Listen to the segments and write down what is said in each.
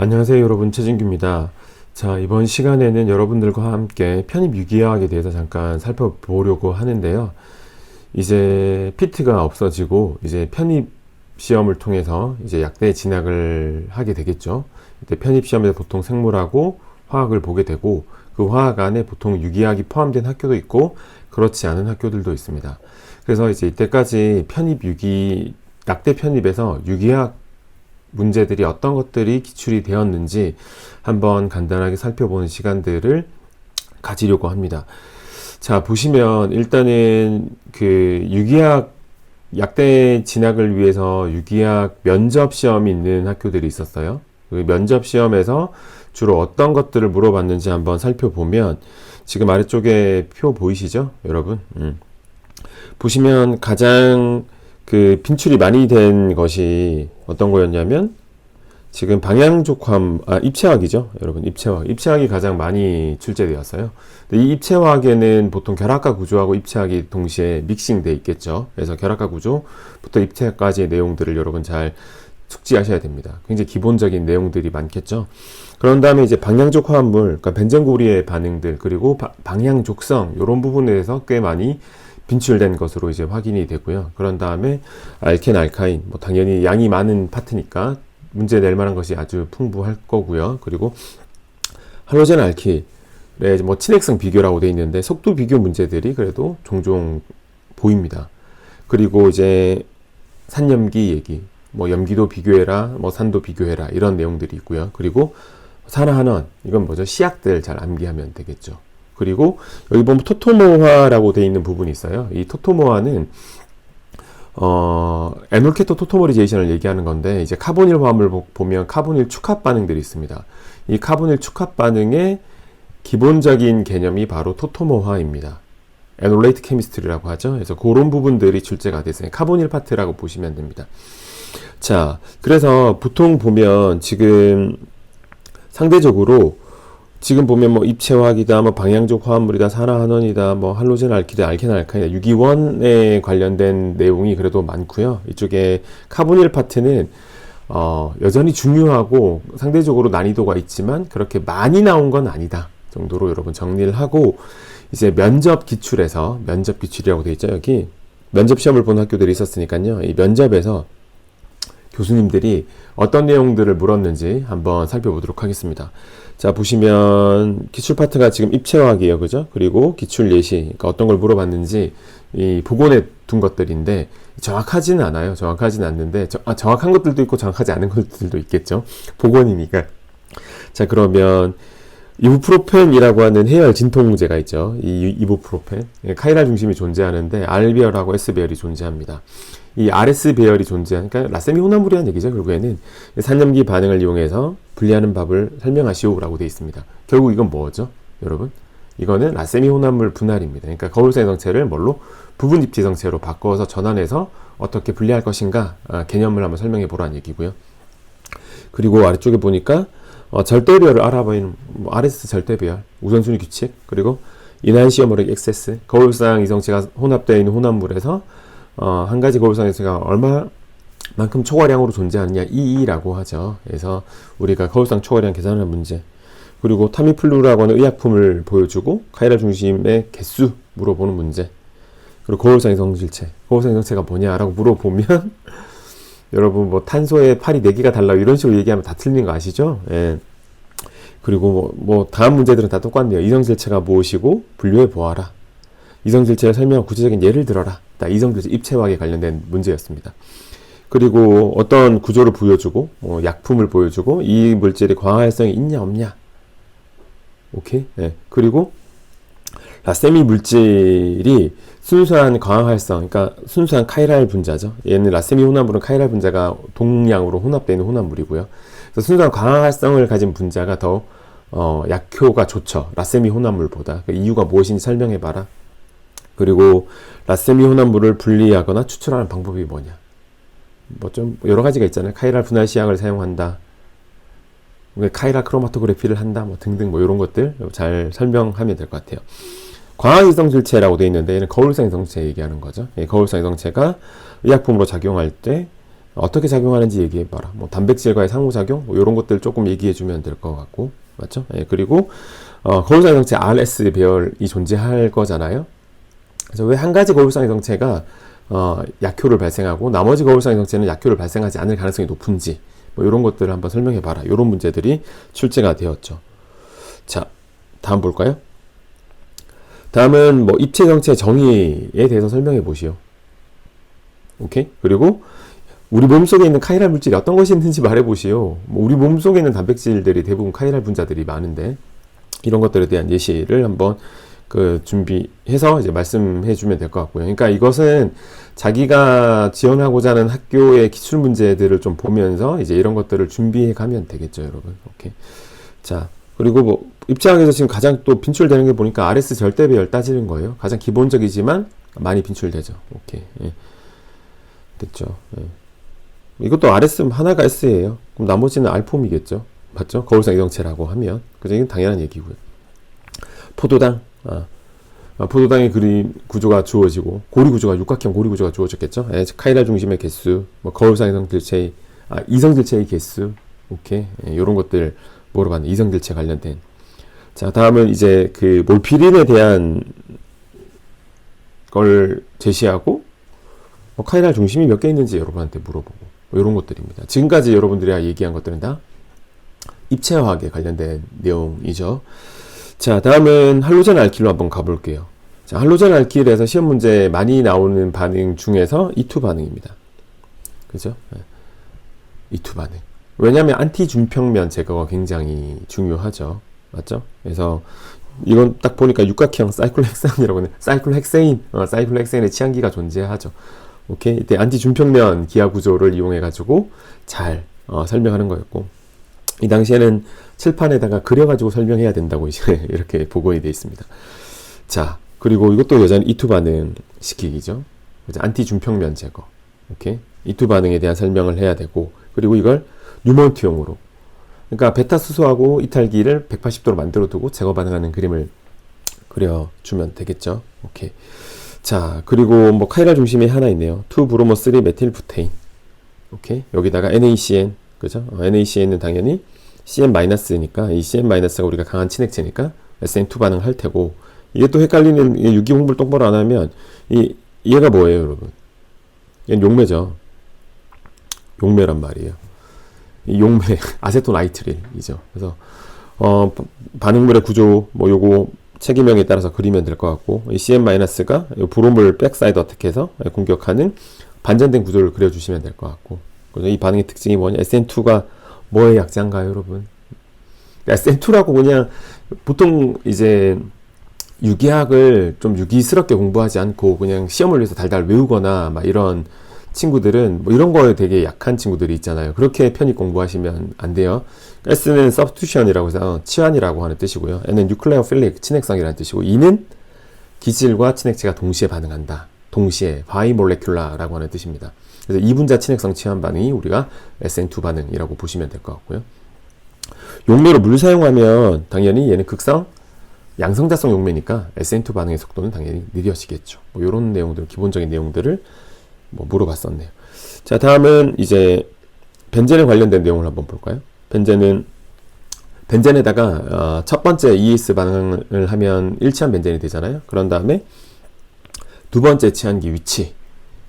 안녕하세요 여러분, 최진규입니다. 자, 이번 시간에는 여러분들과 함께 편입 유기화학에 대해서 잠깐 살펴보려고 하는데요. 이제 피트가 없어지고 이제 편입 시험을 통해서 이제 약대 진학을 하게 되겠죠. 이때 편입 시험에서 보통 생물하고 화학을 보게 되고, 그 화학 안에 보통 유기화학이 포함된 학교도 있고 그렇지 않은 학교들도 있습니다. 그래서 이제 이때까지 약대 편입에서 유기화학 문제들이 어떤 것들이 기출이 되었는지 한번 간단하게 살펴보는 시간들을 가지려고 합니다. 자, 보시면 일단은 그 유기학 약대 진학을 위해서 유기학 면접 시험이 있는 학교들이 있었어요. 그 면접 시험에서 주로 어떤 것들을 물어봤는지 한번 살펴보면, 지금 아래쪽에 표 보이시죠, 여러분? 보시면 가장 그 빈출이 많이 된 것이 어떤 거였냐면, 지금 입체화학이죠, 여러분. 입체화학이 가장 많이 출제되었어요. 근데 이 입체화학에는 보통 결합과 구조하고 입체화학이 동시에 믹싱돼 있겠죠. 그래서 결합과 구조부터 입체까지의 내용들을 여러분 잘 숙지하셔야 됩니다. 굉장히 기본적인 내용들이 많겠죠. 그런 다음에 이제 방향족 화합물, 그러니까 벤젠고리의 반응들, 그리고 방향족성, 이런 부분에 대해서 꽤 많이 빈출된 것으로 이제 확인이 되고요. 그런 다음에 알켄, 알카인, 뭐 당연히 양이 많은 파트니까 문제 낼 만한 것이 아주 풍부할 거고요. 그리고 할로젠 알킬의 뭐 친핵성 비교라고 되어 있는데 속도 비교 문제들이 그래도 종종 보입니다. 그리고 이제 산염기 얘기, 뭐 염기도 비교해라, 뭐 산도 비교해라, 이런 내용들이 있고요. 그리고 산화한원, 이건 뭐죠? 시약들 잘 암기하면 되겠죠. 그리고 여기 보면 토토모화라고 되어 있는 부분이 있어요. 이 토토모화는 에놀케토 토토머리제이션을 얘기하는 건데, 이제 카보닐 화합을 보면 카보닐 축합 반응들이 있습니다. 이 카보닐 축합 반응의 기본적인 개념이 바로 토토모화입니다. 에놀레이트 케미스트리라고 하죠. 그래서 그런 부분들이 출제가 됐어요. 카보닐 파트라고 보시면 됩니다. 자, 그래서 보통 보면 지금 상대적으로 지금 보면 뭐 입체화학이다, 뭐 방향족 화합물이다, 산화한원이다, 뭐 할로젠 알킬이다, 알켄 알카이다, 유기원에 관련된 내용이 그래도 많고요. 이쪽에 카보닐 파트는 여전히 중요하고 상대적으로 난이도가 있지만 그렇게 많이 나온 건 아니다 정도로 여러분 정리를 하고, 이제 면접 기출이라고 되어 있죠. 여기 면접 시험을 본 학교들이 있었으니까요. 이 면접에서 교수님들이 어떤 내용들을 물었는지 한번 살펴보도록 하겠습니다. 자, 보시면 기출 파트가 지금 입체화학이에요, 그죠? 그리고 기출 예시, 그러니까 어떤 걸 물어봤는지 이 복원해 둔 것들인데 정확하지는 않아요. 정확하지는 않는데 정확한 것들도 있고 정확하지 않은 것들도 있겠죠. 복원이니까. 자, 그러면 이부프로펜이라고 하는 해열 진통제가 있죠. 이 이부프로펜, 카이랄 중심이 존재하는데 R배열하고 S배열이 존재합니다. 이 RS 배열이 존재하니까 라세미 혼합물이라는 얘기죠. 결국에는 산염기 반응을 이용해서 분리하는 법을 설명하시오라고 되어 있습니다. 결국 이건 뭐죠, 여러분? 이거는 라세미 혼합물 분할입니다. 그러니까 거울성 성체를 뭘로? 부분 입지 성체로 바꿔서 전환해서 어떻게 분리할 것인가 개념을 한번 설명해 보라는 얘기고요. 그리고 아래쪽에 보니까 절대배열을 알아보이는 RS 절대배열, 우선순위 규칙, 그리고 이난시어모렉 액세스, 거울상 이성체가 혼합되어 있는 혼합물에서 한 가지 거울상 이성체가 얼마만큼 초과량으로 존재하느냐, EE라고 하죠. 그래서 우리가 거울상 초과량 계산하는 문제, 그리고 타미플루라고 하는 의약품을 보여주고 카이랄 중심의 개수 물어보는 문제, 그리고 거울상 이성질체, 거울상 이성체가 뭐냐라고 물어보면 여러분 뭐 탄소의 팔이 4개가 달라 이런 식으로 얘기하면 다 틀린 거 아시죠? 예. 그리고 뭐 다음 문제들은 다 똑같네요. 이성질체가 무엇이고 분류해 보아라. 이성질체를 설명한 구체적인 예를 들어라. 이성질체 입체화학에 관련된 문제였습니다. 그리고 어떤 구조를 보여주고 약품을 보여주고 이 물질이 광활성이 있냐 없냐. 오케이. 예. 그리고 라세미 물질이 순수한 광활성, 그러니까 순수한 카이랄 분자죠. 얘는 라세미 혼합물은 카이랄 분자가 동량으로 혼합되어 있는 혼합물이고요. 그래서 순수한 광활성을 가진 분자가 더 약효가 좋죠. 라세미 혼합물보다. 그 이유가 무엇인지 설명해봐라. 그리고 라세미 혼합물을 분리하거나 추출하는 방법이 뭐냐. 뭐 좀 여러 가지가 있잖아요. 카이랄 분할 시약을 사용한다. 카이랄 크로마토그래피를 한다. 뭐 등등 뭐 이런 것들 잘 설명하면 될 것 같아요. 광학이성질체라고 되어 있는데 얘는 거울성 이성체 얘기하는 거죠. 거울성 이성체가 의약품으로 작용할 때 어떻게 작용하는지 얘기해봐라. 뭐 단백질과의 상호작용, 뭐 이런 것들 조금 얘기해주면 될 것 같고, 맞죠? 예, 그리고 거울상 정체 RS 배열이 존재할 거잖아요. 그래서 왜 한 가지 거울상의 정체가 약효를 발생하고 나머지 거울상의 정체는 약효를 발생하지 않을 가능성이 높은지, 뭐 이런 것들을 한번 설명해봐라. 이런 문제들이 출제가 되었죠. 자, 다음 볼까요? 다음은 뭐 입체 정체 정의에 대해서 설명해 보시오. 오케이? 그리고 우리 몸속에 있는 카이랄 물질이 어떤 것이 있는지 말해 보시오. 뭐 우리 몸속에 있는 단백질들이 대부분 카이랄 분자들이 많은데 이런 것들에 대한 예시를 한번 준비해서 이제 말씀해 주면 될 것 같고요. 그러니까 이것은 자기가 지원하고자 하는 학교의 기출 문제들을 좀 보면서 이제 이런 것들을 준비해 가면 되겠죠, 여러분. 오케이. 자, 그리고 뭐 입체학에서 지금 가장 또 빈출되는 게 보니까 RS 절대 배열 따지는 거예요. 가장 기본적이지만 많이 빈출되죠. 오케이. 예. 됐죠. 예. 이것도 RS 하나가 S예요. 그럼 나머지는 R폼이겠죠. 맞죠? 거울상 이정체라고 하면. 그죠? 이건 당연한 얘기고요. 포도당. 포도당의 그림 구조가 주어지고, 고리 구조가, 육각형 고리 구조가 주어졌겠죠? 예, 카이랄 중심의 개수, 뭐 거울상 이성질체의, 이성질체의 개수. 오케이. 예, 요런 것들 물어봤네. 이성질체 관련된. 자, 다음은 이제 그 몰피린에 대한 걸 제시하고, 뭐 카이랄 중심이 몇 개 있는지 여러분한테 물어보고, 뭐 이런 것들입니다. 지금까지 여러분들이 얘기한 것들은 다 입체화학에 관련된 내용이죠. 자, 다음은 할로젠 알킬로 한번 가볼게요. 자, 할로젠 알킬에서 시험 문제 많이 나오는 반응 중에서 E2 반응입니다. 그죠? E2 반응. 왜냐하면 안티준평면 제거가 굉장히 중요하죠. 맞죠? 그래서 이건 딱 보니까 육각형 사이클로헥산이라고 하는 사이클로헥세인의 치환기가 존재하죠. 오케이. 이때 안티준평면 기하 구조를 이용해 가지고 잘 설명하는 거였고, 이 당시에는 칠판에다가 그려가지고 설명해야 된다고 이제 이렇게 보고이 되어 있습니다. 자, 그리고 이것도 여전히 E2 반응 시키기죠. 안티준평면 제거. 오케이. E2 반응에 대한 설명을 해야 되고, 그리고 이걸 뉴먼트용으로. 그러니까 베타 수소하고 이탈기를 180도로 만들어 두고 제거 반응하는 그림을 그려주면 되겠죠. 오케이. 자, 그리고 뭐 카이랄 중심이 하나 있네요. 2브로모3 메틸부테인. 오케이. 여기다가 NaCN. 그죠? NaCN은 당연히 CN-니까 이 CN-가 우리가 강한 친액체니까 SN2 반응을 할 테고, 이게 또 헷갈리는, 유기 공부를 똑바로 안 하면 얘가 뭐예요, 여러분? 얘는 용매죠. 용매란 말이에요. 이 용매 아세토나이트릴이죠. 그래서 반응물의 구조 뭐 요거 체계명에 따라서 그리면 될 것 같고, 이 CN-가 브롬을 백사이드 어택해서 공격하는 반전된 구조를 그려주시면 될 것 같고, 이 반응의 특징이 뭐냐? SN2가 뭐의 약자인가요, 여러분? SN2라고 그냥 보통 이제 유기학을 좀 유기스럽게 공부하지 않고 그냥 시험을 위해서 달달 외우거나 막 이런 친구들은 뭐 이런 거에 되게 약한 친구들이 있잖아요. 그렇게 편입 공부하시면 안 돼요. S는 substitution이라고 해서 치환이라고 하는 뜻이고요. N은 nucleophilic, 친핵성이라는 뜻이고, E는 기질과 친핵체가 동시에 반응한다. 동시에, bimolecular라고 하는 뜻입니다. 그래서 이분자 친핵성 치환 반응이 우리가 SN2 반응이라고 보시면 될 것 같고요. 용매로 물 사용하면 당연히 얘는 극성, 양성자성 용매니까 SN2 반응의 속도는 당연히 느려지겠죠. 뭐 이런 내용들, 기본적인 내용들을 뭐 물어봤었네요. 자, 다음은 이제 벤젠에 관련된 내용을 한번 볼까요? 벤젠에다가 첫 번째 ES 반응을 하면 1치환 벤젠이 되잖아요. 그런 다음에 두 번째 치환기 위치,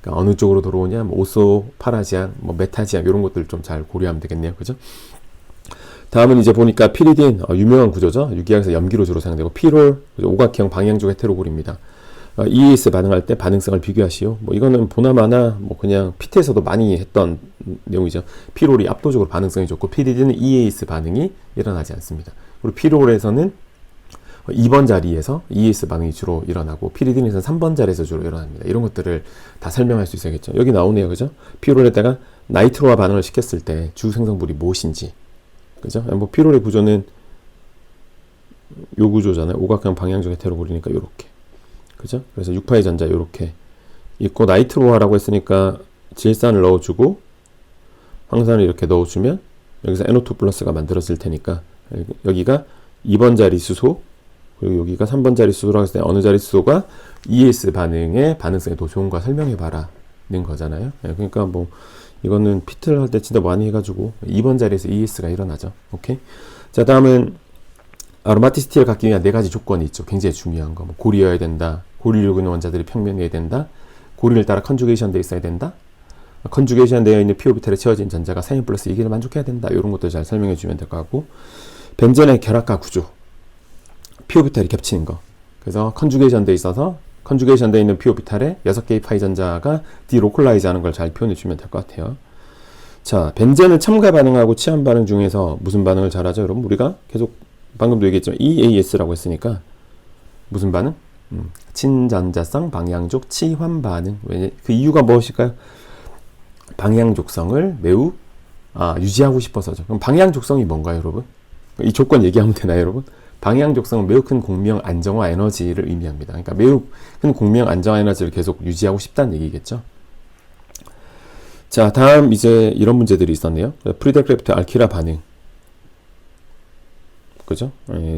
그러니까 어느 쪽으로 들어오냐, 뭐 오소, 파라지안, 뭐 메타지안 이런 것들 좀 잘 고려하면 되겠네요. 그죠? 다음은 이제 보니까 피리딘, 유명한 구조죠. 유기학에서 염기로 주로 사용되고, 피롤, 오각형 방향적 헤테로골입니다. EAS 반응할 때 반응성을 비교하시오. 뭐 이거는 보나마나 뭐 그냥 PT에서도 많이 했던 내용이죠. 피롤이 압도적으로 반응성이 좋고, 피리딘은 EAS 반응이 일어나지 않습니다. 그리고 피롤에서는 2번 자리에서 EAS 반응이 주로 일어나고, 피리딘에서는 3번 자리에서 주로 일어납니다. 이런 것들을 다 설명할 수 있어야겠죠. 여기 나오네요. 그죠? 피롤에다가 나이트로와 반응을 시켰을 때 주 생성물이 무엇인지. 그죠? 뭐 피롤의 구조는 요 구조잖아요. 오각형 방향적 헤테로골이니까 요렇게. 그죠? 그래서 6파의 전자 요렇게 있고, 나이트로화라고 했으니까 질산을 넣어주고 황산을 이렇게 넣어주면 여기서 NO2 플러스가 만들어질 테니까, 여기가 2번 자리 수소, 그리고 여기가 3번 자리 수소라고 했을 때 어느 자리 수소가 ES 반응의 반응성이 더 좋은가 설명해봐라는 거잖아요. 그러니까 뭐 이거는 피트를 할 때 진짜 많이 해가지고 2번 자리에서 ES가 일어나죠. 오케이. 자, 다음은 아로마티시티를 갖기 위한 4가지 조건이 있죠. 굉장히 중요한 거. 뭐 고리여야 된다. 고리를 요구하는 원자들이 평면이어야 된다. 고리를 따라 컨주게이션 돼 있어야 된다. 컨주게이션 되어 있는 p오비탈에 채워진 전자가 3인 플러스 2개를 만족해야 된다. 이런 것들 잘 설명해 주면 될 것 같고, 벤젠의 결합과 구조, p오비탈이 겹치는 거. 그래서 컨주게이션 돼 있어서 컨주게이션 돼 있는 p오비탈에 6개의 파이 전자가 디로컬라이즈 하는 걸 잘 표현해 주면 될 것 같아요. 자, 벤젠은 첨가 반응하고 치환 반응 중에서 무슨 반응을 잘하죠? 여러분, 우리가 계속 방금도 얘기했지만 EAS라고 했으니까 무슨 반응? 친전자성 방향족 치환 반응. 그 이유가 무엇일까요? 방향족성을 매우 유지하고 싶어서죠. 그럼 방향족성이 뭔가요, 여러분? 이 조건 얘기하면 되나요, 여러분? 방향족성은 매우 큰 공명 안정화 에너지를 의미합니다. 그러니까 매우 큰 공명 안정화 에너지를 계속 유지하고 싶다는 얘기겠죠. 자, 다음 이제 이런 문제들이 있었네요. 프리데크래프트 알키라 반응, 그죠?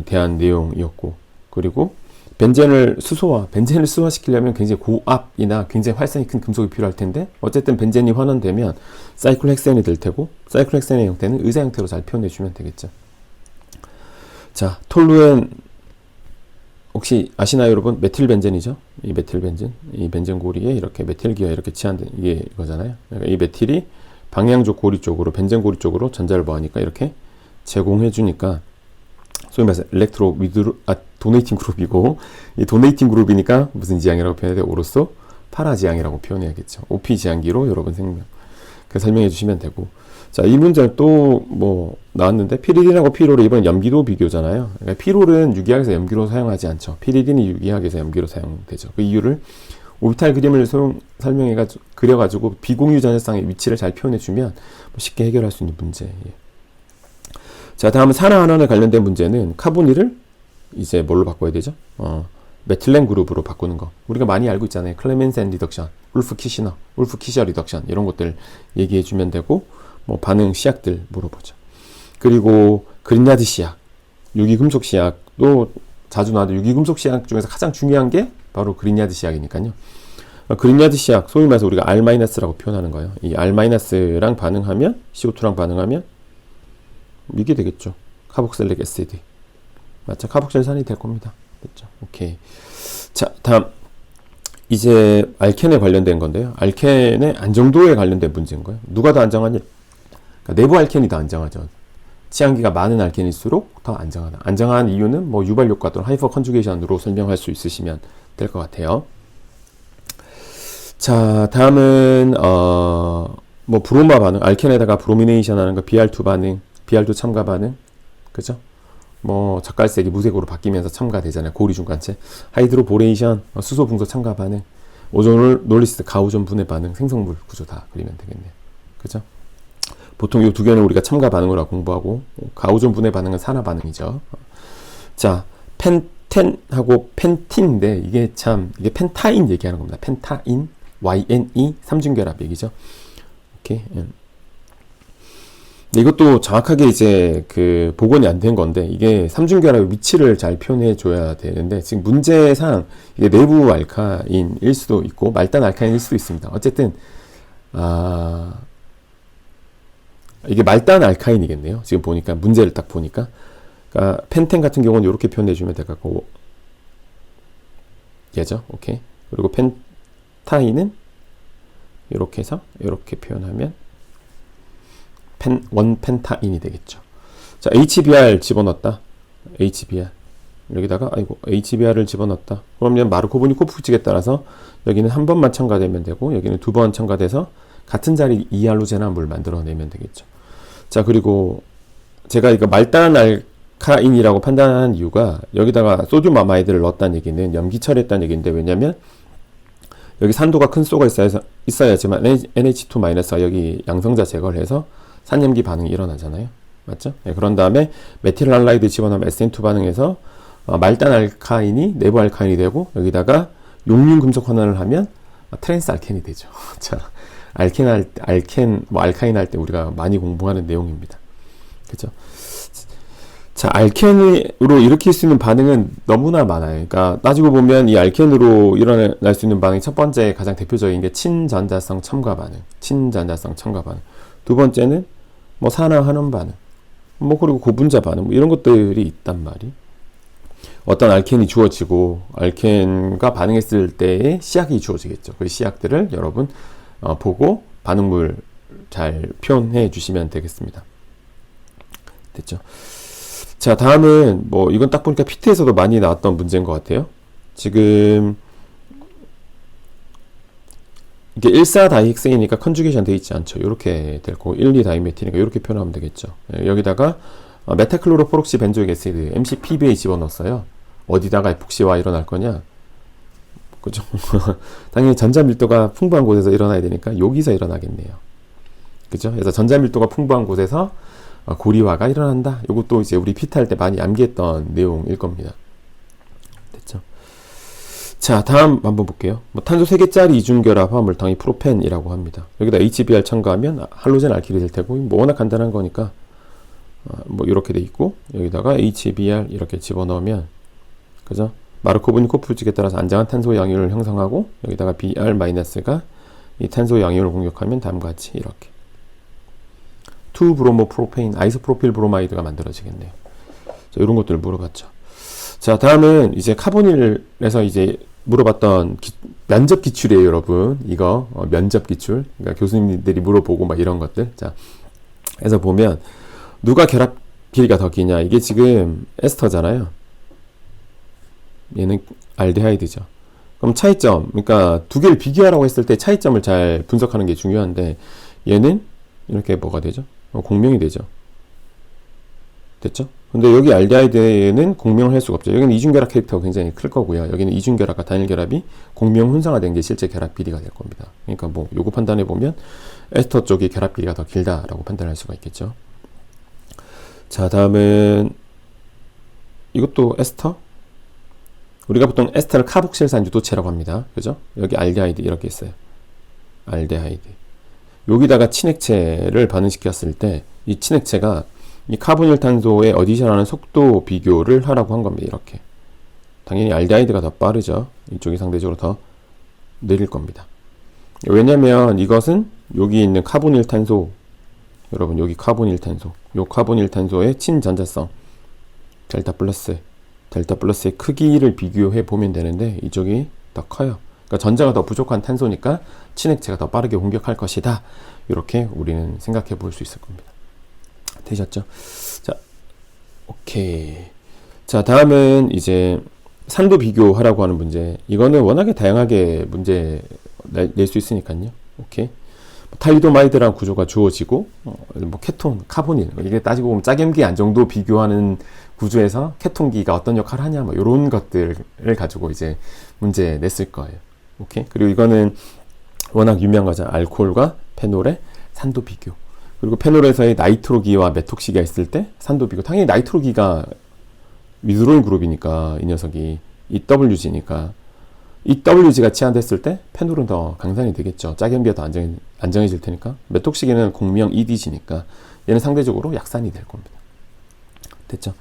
대한 내용이었고, 그리고 벤젠을 수소화시키려면 굉장히 고압이나 굉장히 활성이 큰 금속이 필요할 텐데, 어쨌든 벤젠이 환원되면 사이클헥센이 될 테고, 사이클헥센의 형태는 의자 형태로 잘 표현해 주면 되겠죠. 자, 톨루엔 혹시 아시나요, 여러분? 메틸벤젠이죠. 이 메틸벤젠, 이 벤젠 고리에 이렇게 메틸기가 이렇게 치환된 이게 이거잖아요. 그러니까 이 메틸이 방향족 고리 쪽으로, 벤젠 고리 쪽으로 전자를 뭐하니까 이렇게 제공해 주니까, 소위 말해서 도네이팅 그룹이고, 이 도네이팅 그룹이니까 무슨 지향이라고 표현해야 돼요? 오로소 파라 지향이라고 표현해야겠죠. OP 지향기로 여러분 생명. 그 설명해 주시면 되고. 자, 이 문제는 또 뭐 나왔는데, 피리딘하고 피롤이 이번 염기도 비교잖아요. 그러니까 피롤은 유기학에서 염기로 사용하지 않죠. 피리딘이 유기학에서 염기로 사용되죠. 그 이유를 오비탈 그림을 그려가지고 비공유 전자쌍의 위치를 잘 표현해주면 쉽게 해결할 수 있는 문제예요. 자, 다음은 산화환원에 관련된 문제는 카보닐을 이제 뭘로 바꿔야 되죠? 메틸렌 그룹으로 바꾸는 거. 우리가 많이 알고 있잖아요. 클레멘센 리덕션, 울프 키셔 리덕션, 이런 것들 얘기해 주면 되고, 뭐 반응 시약들 물어보죠. 그리고 그린야드 시약, 유기금속 시약도 자주 나와도 유기금속 시약 중에서 가장 중요한 게 바로 그린야드 시약이니까요. 그린야드 시약, 소위 말해서 우리가 R-라고 표현하는 거예요. 이 R-랑 반응하면, CO2랑 반응하면 이게 되겠죠. 카복실릭 애시드. 맞죠? 카복실산이 될 겁니다. 됐죠? 오케이. 자, 다음. 이제 알켄에 관련된 건데요. 알켄의 안정도에 관련된 문제인 거예요. 누가 더 안정하냐? 그러니까 내부 알켄이 더 안정하죠. 치환기가 많은 알켄일수록 더 안정하다. 안정한 이유는 뭐 유발 효과 또는 하이퍼 컨주게이션으로 설명할 수 있으시면 될 것 같아요. 자, 다음은 뭐 브로마 반응, 알켄에다가 브로미네이션 하는 거, BR2 반응, BR2 첨가 반응, 그죠? 뭐 젓갈색이 무색으로 바뀌면서 첨가되잖아요. 고리 중간체, 하이드로보레이션, 수소 붕소 첨가 반응, 오존 놀리스 가오존 분해 반응, 생성물 구조 다 그리면 되겠네요. 그죠? 보통 이 두 개는 우리가 첨가 반응으로 공부하고, 가오존 분해 반응은 산화 반응이죠. 자, 펜텐하고 펜틴인데 이게 펜타인 얘기하는 겁니다. 펜타인, YNE, 삼중결합 얘기죠. 오케이. 이것도 정확하게 이제 그 복원이 안 된 건데, 이게 삼중결합의 위치를 잘 표현해 줘야 되는데, 지금 문제상 이게 내부 알카인일 수도 있고 말단 알카인일 수도 있습니다. 어쨌든 이게 말단 알카인이겠네요. 지금 보니까 문제를 딱 보니까, 그러니까 펜텐 같은 경우는 이렇게 표현해 주면 될 것 같고, 얘죠. 오케이. 그리고 펜타인은 이렇게 해서 이렇게 표현하면 원펜타인이 되겠죠. 자, HBr 집어넣었다. HBr. 여기다가, HBr을 집어넣었다. 그러면 마르코브니코프 규칙에 따라서 여기는 한 번만 첨가되면 되고, 여기는 두 번 첨가돼서 같은 자리 이알로제나물 만들어내면 되겠죠. 자, 그리고 제가 이거 말단 알카인이라고 판단한 이유가, 여기다가 소듐 아마이드를 넣었다는 얘기는 염기 처리했다는 얘기인데, 왜냐면 여기 산도가 큰 쏘가 있어야지만 NH2- 여기 양성자 제거를 해서 산염기 반응이 일어나잖아요. 맞죠? 네, 그런 다음에 메틸 할라이드 집어넣으면 SN2 반응해서 말단 알카인이 내부 알카인이 되고, 여기다가 용융 금속 환원을 하면 트랜스 알켄이 되죠. 자, 알카인 할 때 우리가 많이 공부하는 내용입니다. 그죠? 자, 알켄으로 일으킬 수 있는 반응은 너무나 많아요. 그러니까 따지고 보면 이 알켄으로 일어날 수 있는 반응이 첫 번째 가장 대표적인 게 친전자성 첨가 반응. 친전자성 첨가 반응. 두 번째는 뭐 산화환원 반응. 뭐 그리고 고분자 반응. 뭐 이런 것들이 있단 말이. 어떤 알켄이 주어지고 알켄과 반응했을 때의 시약이 주어지겠죠. 그 시약들을 여러분 보고 반응물 잘 표현해 주시면 되겠습니다. 됐죠? 자, 다음은 뭐 이건 딱 보니까 PT에서도 많이 나왔던 문제인 것 같아요. 지금 이게 1,4-다이헥센이니까 컨주게이션 되어 있지 않죠. 이렇게 될 거고 1,2-다이메틸이니까 이렇게 표현하면 되겠죠. 여기다가 메타클로로포록시 벤조익 애시드 MCPBA 집어넣었어요. 어디다가 에폭시화 일어날 거냐? 그죠? 당연히 전자밀도가 풍부한 곳에서 일어나야 되니까 여기서 일어나겠네요. 그죠? 그래서 전자밀도가 풍부한 곳에서 고리화가 일어난다. 이것도 이제 우리 PT 할 때 많이 암기했던 내용일 겁니다. 됐죠? 자, 다음 한번 볼게요. 뭐 탄소 3개짜리 이중결합 화합물탕이 프로펜이라고 합니다. 여기다 HBr 첨가하면 할로젠 알킬이 될 테고, 뭐 워낙 간단한 거니까 뭐 이렇게 돼 있고, 여기다가 HBr 이렇게 집어넣으면, 그죠? 마르코브니코프 칙에 따라서 안정한 탄소 양율을 형성하고, 여기다가 Br-가 이 탄소 양율을 공격하면 다음과 같이 이렇게 2브로모프로페인 아이소프로필 브로마이드가 만들어지겠네요. 자, 이런 것들을 물어봤죠. 자, 다음은 이제 카보닐에서 이제 물어봤던 면접 기출이에요, 여러분. 이거 면접 기출. 그러니까 교수님들이 물어보고 막 이런 것들. 자, 그래서 보면 누가 결합 길이가 더 기냐? 이게 지금 에스터잖아요. 얘는 알데하이드죠. 그럼 차이점, 그러니까 두 개를 비교하라고 했을 때 차이점을 잘 분석하는 게 중요한데 얘는 이렇게 뭐가 되죠? 공명이 되죠. 됐죠? 근데 여기 알데하이드에는 공명을 할 수가 없죠. 여기는 이중결합 캐릭터가 굉장히 클 거고요. 여기는 이중결합과 단일결합이 공명 혼성화된 게 실제 결합 비리가 될 겁니다. 그러니까 뭐 요거 판단해 보면 에스터 쪽이 결합 비리가 더 길다라고 판단할 수가 있겠죠. 자, 다음은 이것도 에스터. 우리가 보통 에스터를 카복실산 유도체라고 합니다. 그죠? 여기 알데하이드 이렇게 있어요. 알데하이드. 여기다가 친액체를 반응시켰을 때 이 친액체가 이 카보닐탄소에 어디션하는 속도 비교를 하라고 한 겁니다. 이렇게. 당연히 알데하이드가 더 빠르죠. 이쪽이 상대적으로 더 느릴 겁니다. 왜냐면 이것은 여기 있는 카보닐탄소, 여러분 여기 카보닐탄소, 요 카보닐탄소의 친전자성 델타 플러스의 크기를 비교해 보면 되는데 이쪽이 더 커요. 그러니까 전자가 더 부족한 탄소니까 친액체가 더 빠르게 공격할 것이다. 이렇게 우리는 생각해 볼 수 있을 겁니다. 되셨죠? 자, 오케이. 자, 다음은 이제 산도 비교하라고 하는 문제. 이거는 워낙에 다양하게 문제 낼 수 있으니까요. 오케이. 탈리도마이드랑 구조가 주어지고, 뭐 케톤, 카보닐. 이게 따지고 보면 짝염기 안정도 비교하는 구조에서 케톤기가 어떤 역할을 하냐, 뭐 이런 것들을 가지고 이제 문제 냈을 거예요. 오케이. 그리고 이거는 워낙 유명한 거죠. 알코올과 페놀의 산도 비교. 그리고 페놀에서의 나이트로기와 메톡시기가 있을 때 산도 비교. 당연히 나이트로기가 위드로인 그룹이니까 이 녀석이 EWG니까 EWG가 치환됐을 때 페놀은 더 강산이 되겠죠. 짝염기가 더 안정해질 테니까. 메톡시기는 공명 EDG니까 얘는 상대적으로 약산이 될 겁니다. 됐죠?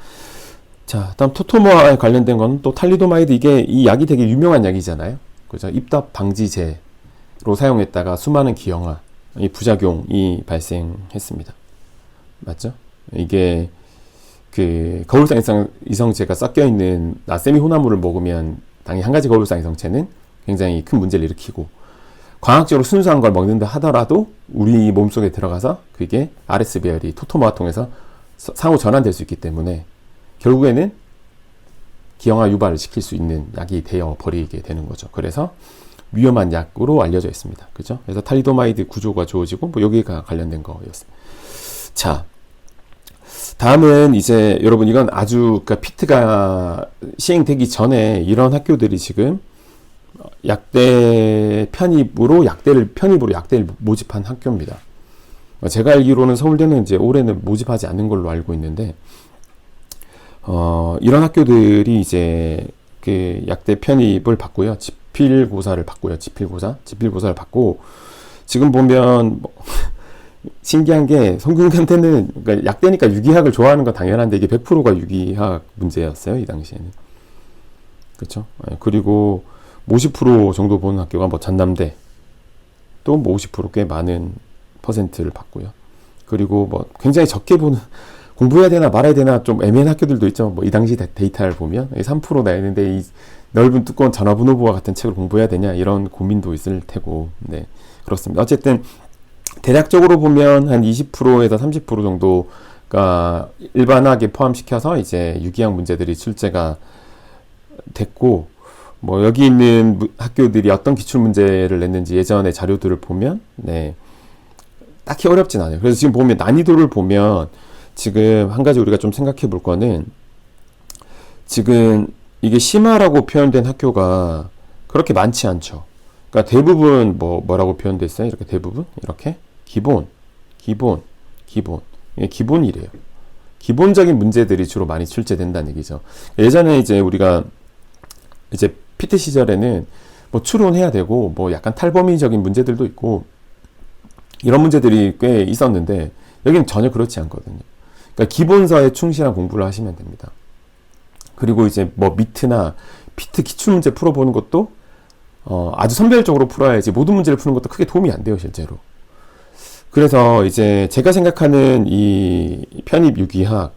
자, 다음 토토모아에 관련된 건 또 탈리도마이드. 이게 이 약이 되게 유명한 약이잖아요. 그죠? 입덧 방지제로 사용했다가 수많은 기형아, 이 부작용이 발생했습니다. 맞죠? 이게 그 거울상 이성체가 섞여 있는 나세미 혼합물을 먹으면 당연히 한 가지 거울상 이성체는 굉장히 큰 문제를 일으키고 과학적으로 순수한 걸 먹는다 하더라도 우리 몸속에 들어가서 그게 RS배열이 토토모아 통해서 상호 전환될 수 있기 때문에 결국에는 기형아 유발을 시킬 수 있는 약이 되어 버리게 되는 거죠. 그래서 위험한 약으로 알려져 있습니다. 그죠? 그래서 탈리도마이드 구조가 주어지고 뭐 여기가 관련된 거였습니다. 자, 다음은 이제 여러분 이건 아주 그러니까 피트가 시행되기 전에 이런 학교들이 지금 약대 편입으로 약대를 모집한 학교입니다. 제가 알기로는 서울대는 이제 올해는 모집하지 않는 걸로 알고 있는데 이런 학교들이 이제 그 약대 편입을 받고요. 지필고사를 받고 지금 보면 뭐 신기한 게 송중기한테는 그러니까 약대니까 유기학을 좋아하는 건 당연한데 이게 100%가 유기학 문제였어요, 이 당시에는. 그렇죠? 그리고 50% 정도 보는 학교가 뭐 전남대 또 뭐 50%꽤 많은 퍼센트를 받고요. 그리고 뭐 굉장히 적게 보는 공부해야 되나 말아야 되나 좀 애매한 학교들도 있죠. 뭐 이 당시 데이터를 보면 3% 나였는데 이 넓은 두꺼운 전화번호부와 같은 책을 공부해야 되냐 이런 고민도 있을 테고, 네, 그렇습니다. 어쨌든 대략적으로 보면 한 20%에서 30% 정도가 일반학에 포함시켜서 이제 유기학 문제들이 출제가 됐고, 뭐 여기 있는 학교들이 어떤 기출 문제를 냈는지 예전의 자료들을 보면 네, 딱히 어렵진 않아요. 그래서 지금 보면 난이도를 보면 지금 한 가지 우리가 좀 생각해 볼 거는 지금 이게 심화라고 표현된 학교가 그렇게 많지 않죠. 그러니까 대부분 뭐라고 표현됐어요? 이렇게 대부분 이렇게 기본 이게 기본이래요. 기본적인 문제들이 주로 많이 출제된다는 얘기죠. 예전에 이제 우리가 이제 PT 시절에는 뭐 추론해야 되고 뭐 약간 탈범위적인 문제들도 있고 이런 문제들이 꽤 있었는데 여기는 전혀 그렇지 않거든요. 그러니까 기본서에 충실한 공부를 하시면 됩니다. 그리고 이제 뭐 미트나 피트 기출문제 풀어보는 것도 아주 선별적으로 풀어야지 모든 문제를 푸는 것도 크게 도움이 안 돼요, 실제로. 그래서 이제 제가 생각하는 이 편입 유기학,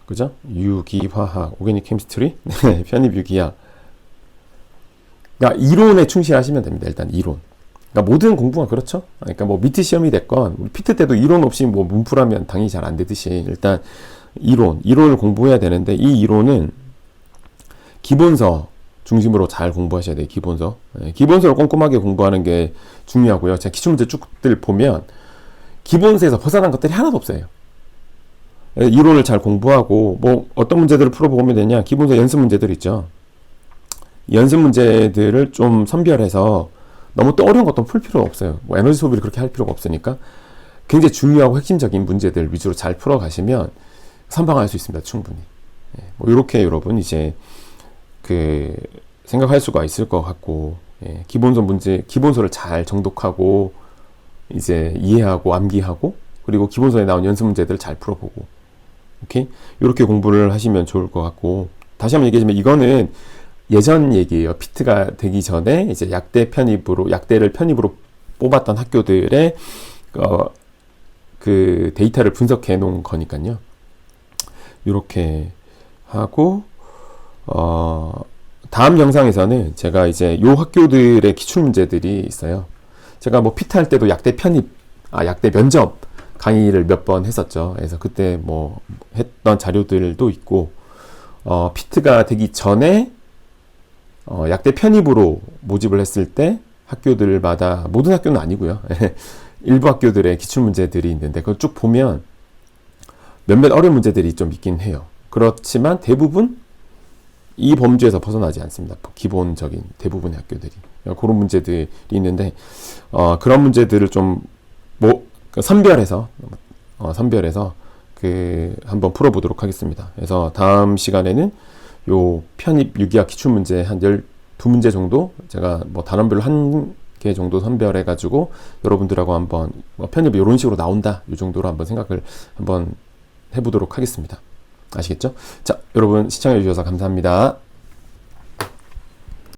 그죠? 유기화학, 오게닉 케미스트리, 편입 유기학. 그러니까 이론에 충실하시면 됩니다. 일단 이론. 그러니까 모든 공부가 그렇죠. 그러니까 뭐 미트 시험이 됐건 우리 피트 때도 이론 없이 뭐 문풀하면 당연히 잘 안 되듯이 일단 이론을 공부해야 되는데 이 이론은 기본서 중심으로 잘 공부하셔야 돼요. 기본서. 네, 기본서를 꼼꼼하게 공부하는 게 중요하고요. 제가 기출문제 쭉들 보면 기본서에서 벗어난 것들이 하나도 없어요. 이론을 잘 공부하고 뭐 어떤 문제들을 풀어보면 되냐. 기본서 연습 문제들 있죠. 연습 문제들을 좀 선별해서 너무 또 어려운 것도 풀 필요가 없어요. 뭐 에너지 소비를 그렇게 할 필요가 없으니까 굉장히 중요하고 핵심적인 문제들 위주로 잘 풀어가시면 선방할 수 있습니다. 충분히. 예, 뭐 이렇게 여러분 이제 그 생각할 수가 있을 것 같고, 예, 기본서를 잘 정독하고 이제 이해하고 암기하고 그리고 기본서에 나온 연습 문제들을 잘 풀어보고, 오케이, 이렇게 공부를 하시면 좋을 것 같고, 다시 한번 얘기하지만 이거는 예전 얘기예요. 피트가 되기 전에 이제 약대를 편입으로 뽑았던 학교들의 그 데이터를 분석해 놓은 거니까요. 이렇게 하고 다음 영상에서는 제가 이제 요 학교들의 기출 문제들이 있어요. 제가 뭐 피트 할 때도 약대 면접 강의를 몇 번 했었죠. 그래서 그때 뭐 했던 자료들도 있고, 피트가 되기 전에 약대 편입으로 모집을 했을 때 학교들마다, 모든 학교는 아니고요. 일부 학교들의 기출 문제들이 있는데 그걸 쭉 보면 몇몇 어려운 문제들이 좀 있긴 해요. 그렇지만 대부분 이 범주에서 벗어나지 않습니다. 기본적인 대부분의 학교들이. 그런 문제들이 있는데 그런 문제들을 좀 선별해서 한번 풀어보도록 하겠습니다. 그래서 다음 시간에는 요 편입 유기학 기출문제 한 12문제 정도 제가 뭐 단원별로 한 개 정도 선별해 가지고 여러분들하고 한번 편입이 이런 식으로 나온다, 이 정도로 한번 생각을 한번 해보도록 하겠습니다. 아시겠죠? 자, 여러분 시청해 주셔서 감사합니다.